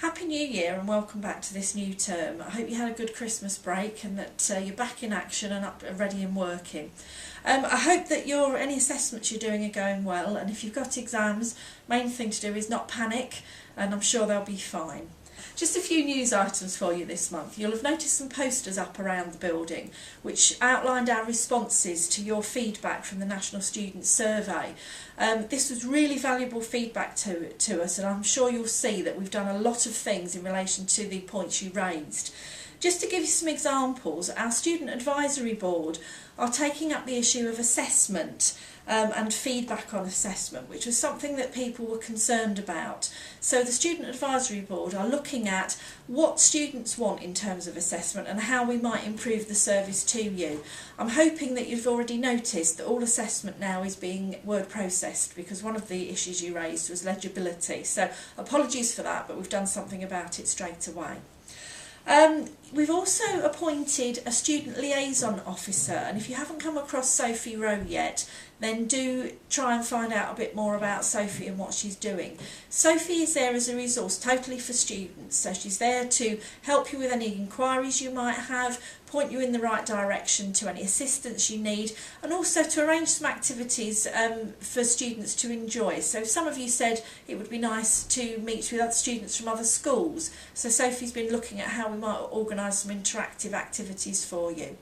Happy New Year and welcome back to this new term. I hope you had a good Christmas break and that you're back in action and up, ready and working. I hope that any assessments you're doing are going well, and if you've got exams, main thing to do is not panic, and I'm sure they'll be fine. Just a few news items for you this month. You'll have noticed some posters up around the building which outlined our responses to your feedback from the National Student Survey. This was really valuable feedback to us, and I'm sure you'll see that we've done a lot of things in relation to the points you raised. Just to give you some examples, our Student Advisory Board are taking up the issue of assessment and feedback on assessment, which was something that people were concerned about. So the Student Advisory Board are looking at what students want in terms of assessment and how we might improve the service to you. I'm hoping that you've already noticed that all assessment now is being word processed, because one of the issues you raised was legibility. So apologies for that, but we've done something about it straight away. We've also appointed a student liaison officer, and if you haven't come across Sophie Rowe yet, then do try and find out a bit more about Sophie and what she's doing. Sophie is there as a resource totally for students, so she's there to help you with any inquiries you might have, point you in the right direction to any assistance you need, and also to arrange some activities for students to enjoy. So some of you said it would be nice to meet with other students from other schools, so Sophie's been looking at how we might organise some interactive activities for you.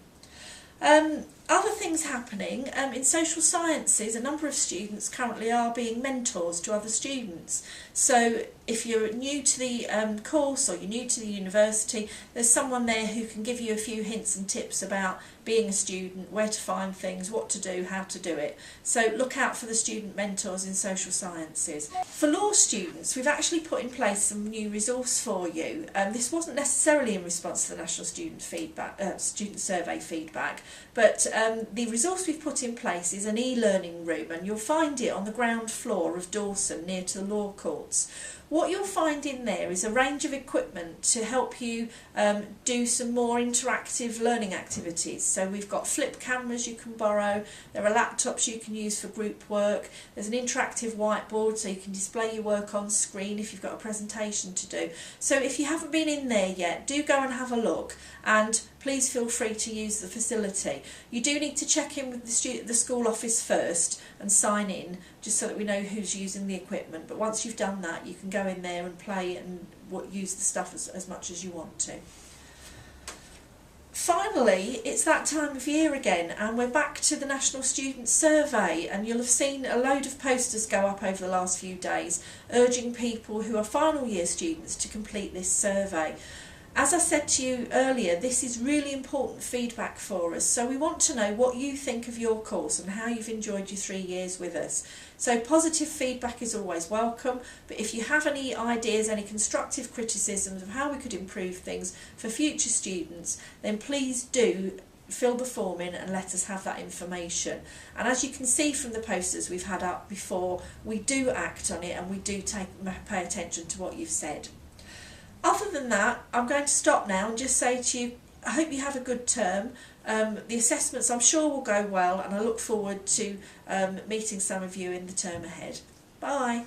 Other things happening, in social sciences, a number of students currently are being mentors to other students. So if you're new to the course or you're new to the university, there's someone there who can give you a few hints and tips about being a student, where to find things, what to do, how to do it. So look out for the student mentors in social sciences. For law students, we've actually put in place some new resource for you. This wasn't necessarily in response to the National Student Survey feedback, but the resource we've put in place is an e-learning room, and you'll find it on the ground floor of Dawson near to the law courts. What you'll find in there is a range of equipment to help you do some more interactive learning activities. So we've got flip cameras you can borrow, there are laptops you can use for group work, there's an interactive whiteboard so you can display your work on screen if you've got a presentation to do. So if you haven't been in there yet, do go and have a look, and please feel free to use the facility. You do need to check in with the school office first and sign in, just so that we know who's using the equipment, but once you've done that you can go in there and play and use the stuff as much as you want to. Finally, it's that time of year again, and we're back to the National Student Survey, and you'll have seen a load of posters go up over the last few days urging people who are final year students to complete this survey. As I said to you earlier, this is really important feedback for us, so we want to know what you think of your course and how you've enjoyed your 3 years with us. So positive feedback is always welcome, but if you have any ideas, any constructive criticisms of how we could improve things for future students, then please do fill the form in and let us have that information. And as you can see from the posters we've had up before, we do act on it and we do pay attention to what you've said. Other than that, I'm going to stop now and just say to you, I hope you have a good term. The assessments I'm sure will go well, and I look forward to meeting some of you in the term ahead. Bye.